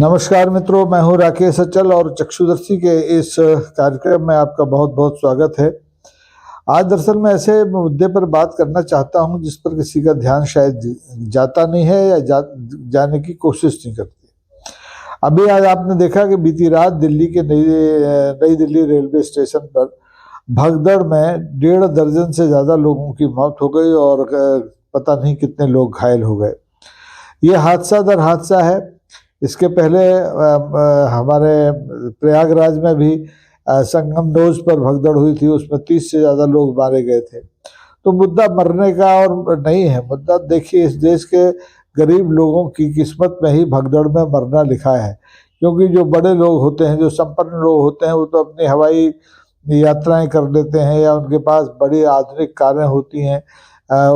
नमस्कार मित्रों, मैं हूं राकेश अचल और चक्षुदर्शी के इस कार्यक्रम में आपका बहुत बहुत स्वागत है। आज दरअसल मैं ऐसे मुद्दे पर बात करना चाहता हूं जिस पर किसी का ध्यान शायद जाता नहीं है या जाने की कोशिश नहीं करती। अभी आज आपने देखा कि बीती रात दिल्ली के नई दिल्ली रेलवे स्टेशन पर भगदड़ में 1.5 दर्जन से ज़्यादा लोगों की मौत हो गई और पता नहीं कितने लोग घायल हो गए। ये हादसा दर हादसा है। इसके पहले हमारे प्रयागराज में भी संगम डोज पर भगदड़ हुई थी, उसमें 30 से ज़्यादा लोग मारे गए थे। तो मुद्दा मरने का और नहीं है, मुद्दा देखिए इस देश के गरीब लोगों की किस्मत में ही भगदड़ में मरना लिखा है। क्योंकि जो बड़े लोग होते हैं, जो संपन्न लोग होते हैं, वो तो अपनी हवाई यात्राएं कर लेते हैं या उनके पास बड़ी आधुनिक कारें होती हैं,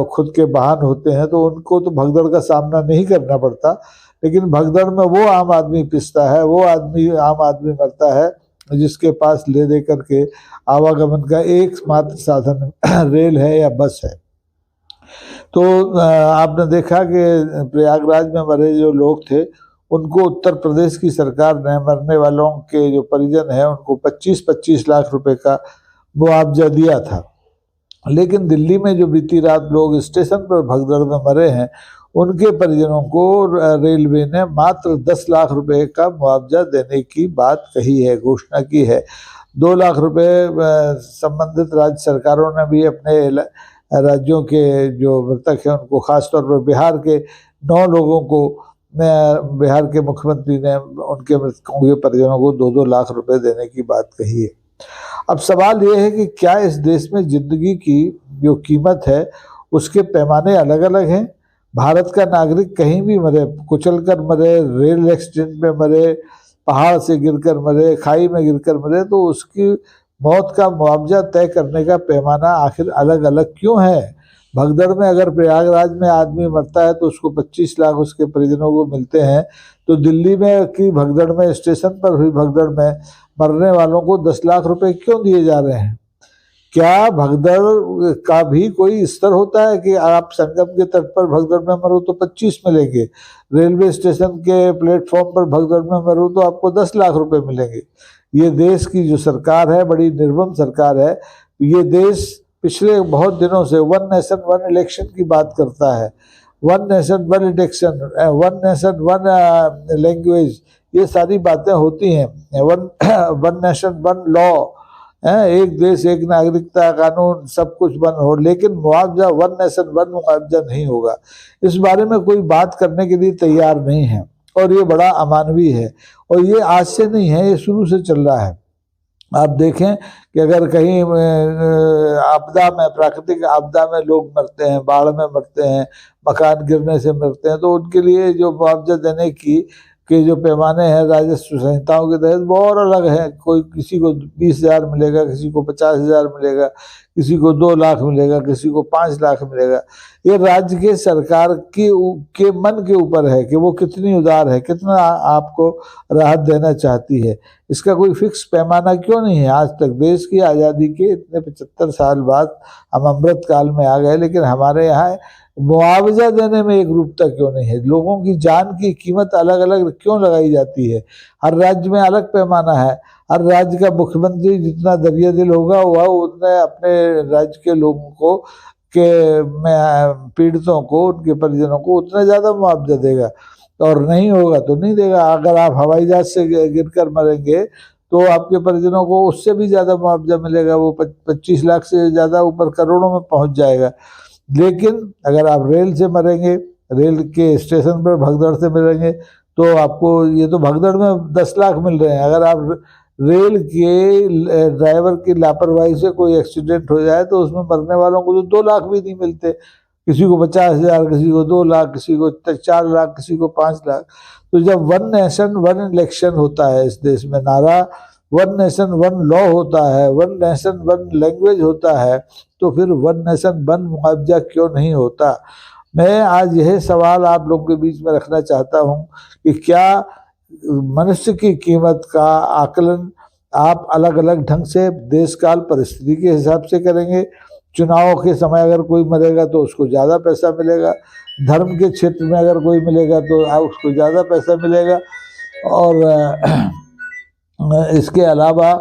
खुद के वाहन होते हैं, तो उनको तो भगदड़ का सामना नहीं करना पड़ता। लेकिन भगदड़ में वो आम आदमी पिसता है, वो आम आदमी मरता है जिसके पास ले दे करके आवागमन का एकमात्र साधन रेल है या बस है। तो आपने देखा कि प्रयागराज में मरे जो लोग थे उनको उत्तर प्रदेश की सरकार ने, मरने वालों के जो परिजन हैं, उनको 25-25 लाख रुपए का मुआवजा दिया था। लेकिन दिल्ली में जो बीती रात लोग स्टेशन पर भगदड़ में मरे हैं, उनके परिजनों को रेलवे ने मात्र 10 लाख रुपए का मुआवजा देने की बात कही है, घोषणा की है। 2 लाख रुपए संबंधित राज्य सरकारों ने भी अपने राज्यों के जो मृतक हैं उनको, खासतौर पर बिहार के 9 लोगों को बिहार के मुख्यमंत्री ने उनके मृतकों के परिजनों को 2-2 लाख रुपए देने की बात कही है। अब सवाल ये है कि क्या इस देश में जिंदगी की जो कीमत है उसके पैमाने अलग अलग हैं? भारत का नागरिक कहीं भी मरे, कुचल कर मरे, रेल एक्सीडेंट में मरे, पहाड़ से गिरकर मरे, खाई में गिरकर मरे, तो उसकी मौत का मुआवजा तय करने का पैमाना आखिर अलग अलग क्यों है? भगदड़ में अगर प्रयागराज में आदमी मरता है तो उसको 25 लाख उसके परिजनों को मिलते हैं, तो दिल्ली में की भगदड़ में, स्टेशन पर हुई भगदड़ में मरने वालों को 10 लाख रुपए क्यों दिए जा रहे हैं? क्या भगदड़ का भी कोई स्तर होता है कि आप संगम के तट पर भगदड़ में मरो तो 25 मिलेंगे, रेलवे स्टेशन के प्लेटफॉर्म पर भगदड़ में मरो तो आपको 10 लाख रुपए मिलेंगे? ये देश की जो सरकार है, बड़ी निर्मम सरकार है। ये देश पिछले बहुत दिनों से वन नेशन वन इलेक्शन की बात करता है, one nation one election, one nation one language, ये सारी बातें होती हैं। वन नेशन वन लॉ, एक देश एक नागरिकता कानून, सब कुछ बंद हो, लेकिन मुआवजा, वन नेशन वन मुआवजा नहीं होगा। इस बारे में कोई बात करने के लिए तैयार नहीं है और ये बड़ा अमानवीय है। और ये आज से नहीं है, ये शुरू से चल रहा है। आप देखें कि अगर कहीं आपदा में, प्राकृतिक आपदा में लोग मरते हैं, बाढ़ में मरते हैं, मकान गिरने से मरते हैं, तो उनके लिए जो मुआवजा देने की के जो पैमाने हैं राजस्व संहिताओं के तहत वो और अलग है। कोई किसी को 20,000 मिलेगा, किसी को 50,000 मिलेगा, किसी को 2 लाख मिलेगा, किसी को 5 लाख मिलेगा। ये राज्य के सरकार के मन के ऊपर है कि वो कितनी उदार है, कितना आपको राहत देना चाहती है। इसका कोई फिक्स पैमाना क्यों नहीं है? आज तक देश की आज़ादी के इतने 75 साल बाद हम अमृत काल में आ गए, लेकिन हमारे यहाँ मुआवजा देने में एक रूपता क्यों नहीं है? लोगों की जान की कीमत अलग अलग क्यों लगाई जाती है? हर राज्य में अलग पैमाना है। हर राज्य का मुख्यमंत्री जितना दरिया दिल होगा वह उतने अपने राज्य के लोगों को, के पीड़ितों को, उनके परिजनों को उतना ज़्यादा मुआवजा देगा, और नहीं होगा तो नहीं देगा। अगर आप हवाई जहाज से गिरकर मरेंगे तो आपके परिजनों को उससे भी ज़्यादा मुआवजा मिलेगा, वो 25 लाख से ज़्यादा ऊपर करोड़ों में पहुँच जाएगा। लेकिन अगर आप रेल से मरेंगे, रेल के स्टेशन पर भगदड़ से मरेंगे, तो आपको, ये तो भगदड़ में 10 लाख मिल रहे हैं। अगर आप रेल के ड्राइवर की लापरवाही से कोई एक्सीडेंट हो जाए तो उसमें मरने वालों को तो 2 लाख भी नहीं मिलते, किसी को 50,000, किसी को 2 लाख, किसी को 4 लाख, किसी को 5 लाख। तो जब वन नेशन वन इलेक्शन होता है इस देश में, नारा वन नेशन वन लॉ होता है, वन नेशन वन लैंग्वेज होता है, तो फिर वन नेशन वन मुआवजा क्यों नहीं होता? मैं आज यह सवाल आप लोगों के बीच में रखना चाहता हूं कि क्या मनुष्य की कीमत का आकलन आप अलग अलग ढंग से देश काल परिस्थिति के हिसाब से करेंगे? चुनाव के समय अगर कोई मरेगा तो उसको ज़्यादा पैसा मिलेगा, धर्म के क्षेत्र में अगर कोई मिलेगा तो उसको ज़्यादा पैसा मिलेगा, और इसके अलावा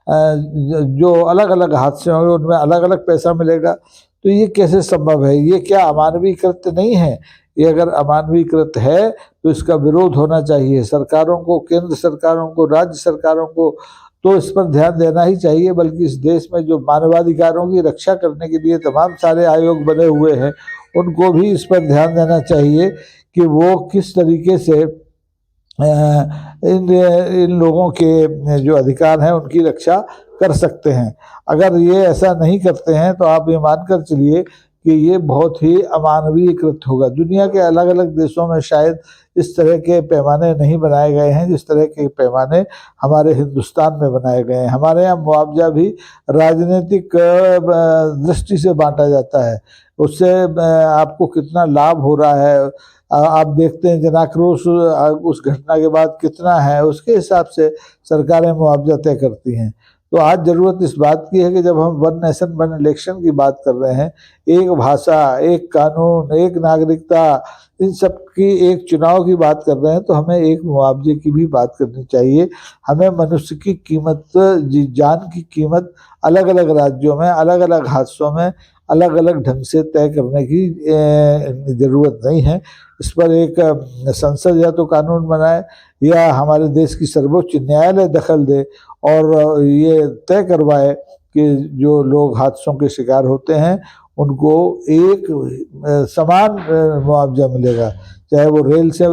जो अलग अलग हादसे होंगे उनमें अलग अलग पैसा मिलेगा। तो ये कैसे संभव है? ये क्या अमानवीय कृत्य नहीं है? ये अगर अमानवीय कृत्य है तो इसका विरोध होना चाहिए। सरकारों को, केंद्र सरकारों को, राज्य सरकारों को तो इस पर ध्यान देना ही चाहिए, बल्कि इस देश में जो मानवाधिकारों की रक्षा करने के लिए तमाम सारे आयोग बने हुए हैं उनको भी इस पर ध्यान देना चाहिए कि वो किस तरीके से इन लोगों के जो अधिकार हैं उनकी रक्षा कर सकते हैं। अगर ये ऐसा नहीं करते हैं तो आप ये मानकर चलिए कि ये बहुत ही अमानवीय कृत्य होगा। दुनिया के अलग अलग देशों में शायद इस तरह के पैमाने नहीं बनाए गए हैं जिस तरह के पैमाने हमारे हिंदुस्तान में बनाए गए हैं। हमारे यहाँ मुआवजा भी राजनीतिक दृष्टि से बांटा जाता है, उससे आपको कितना लाभ हो रहा है आप देखते हैं। जनाक्रोश उस घटना के बाद कितना है, उसके हिसाब से सरकारें मुआवजा तय करती हैं। तो आज जरूरत इस बात की है कि जब हम वन नेशन वन इलेक्शन की बात कर रहे हैं, एक भाषा, एक कानून, एक नागरिकता, इन सब की एक चुनाव की बात कर रहे हैं, तो हमें एक मुआवजे की भी बात करनी चाहिए। हमें मनुष्य की कीमत, जान की कीमत अलग अलग राज्यों में, अलग अलग हादसों में अलग अलग ढंग से तय करने की जरूरत नहीं है। इस पर एक संसद या तो कानून बनाए या हमारे देश की सर्वोच्च न्यायालय दखल दे और ये तय करवाए कि जो लोग हादसों के शिकार होते हैं उनको एक समान मुआवजा मिलेगा, चाहे वो रेल से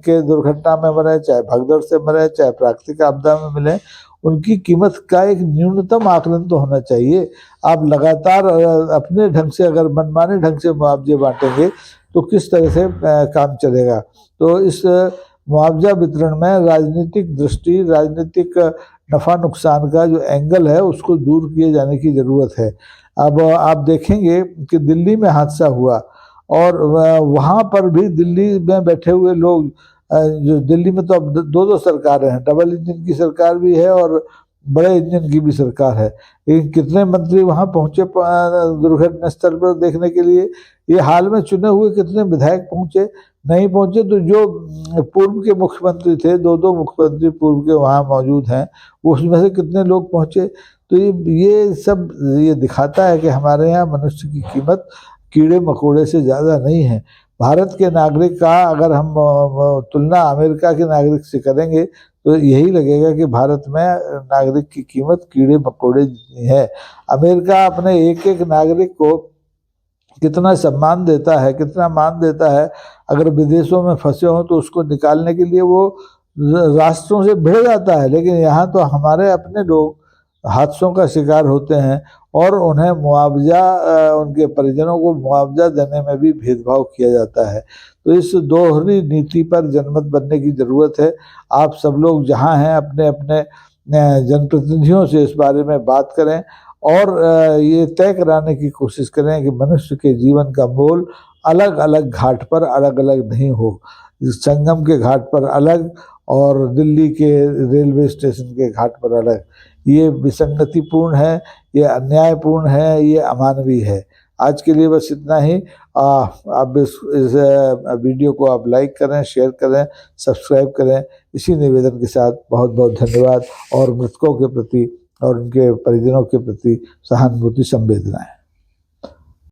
के दुर्घटना में मरे, चाहे भगदड़ से मरे, चाहे प्राकृतिक आपदा में मिले। उनकी कीमत का एक न्यूनतम आकलन तो होना चाहिए। आप लगातार अपने ढंग से, अगर मनमाने ढंग से मुआवजे बांटेंगे तो किस तरह से काम चलेगा। तो इस मुआवजा वितरण में राजनीतिक दृष्टि, राजनीतिक नफा नुकसान का जो एंगल है उसको दूर किए जाने की जरूरत है। अब आप देखेंगे कि दिल्ली में हादसा हुआ और वहाँ पर भी दिल्ली में बैठे हुए लोग, जो दिल्ली में तो अब दो सरकारें हैं, डबल इंजन की सरकार भी है और बड़े इंजन की भी सरकार है, लेकिन कितने मंत्री वहां पहुंचे दुर्घटना स्थल पर देखने के लिए? ये हाल में चुने हुए कितने विधायक पहुंचे? नहीं पहुंचे। तो जो पूर्व के मुख्यमंत्री थे, दो मुख्यमंत्री पूर्व के वहां मौजूद हैं, उसमें से कितने लोग पहुंचे? तो ये सब ये दिखाता है कि हमारे यहाँ मनुष्य की कीमत कीड़े मकोड़े से ज़्यादा नहीं है। भारत के नागरिक का अगर हम तुलना अमेरिका के नागरिक से करेंगे तो यही लगेगा कि भारत में नागरिक की कीमत कीड़े मकोड़े जितनी है। अमेरिका अपने एक एक नागरिक को कितना सम्मान देता है, कितना मान देता है। अगर विदेशों में फंसे हो तो उसको निकालने के लिए वो राष्ट्रों से भिड़ जाता है, लेकिन यहाँ तो हमारे अपने लोग हादसों का शिकार होते हैं और उन्हें मुआवजा, उनके परिजनों को मुआवजा देने में भी भेदभाव किया जाता है। तो इस दोहरी नीति पर जनमत बनने की ज़रूरत है। आप सब लोग जहाँ हैं अपने अपने जनप्रतिनिधियों से इस बारे में बात करें और ये तय कराने की कोशिश करें कि मनुष्य के जीवन का मोल अलग अलग घाट पर अलग अलग नहीं हो। संगम के घाट पर अलग और दिल्ली के रेलवे स्टेशन के घाट पर अलग। ये विसंगतिपूर्ण है, ये अन्यायपूर्ण है, ये अमानवीय है। आज के लिए बस इतना ही। आप इस वीडियो को आप लाइक करें, शेयर करें, सब्सक्राइब करें। इसी निवेदन के साथ बहुत बहुत धन्यवाद और मृतकों के प्रति और उनके परिजनों के प्रति सहानुभूति, संवेदनाएं।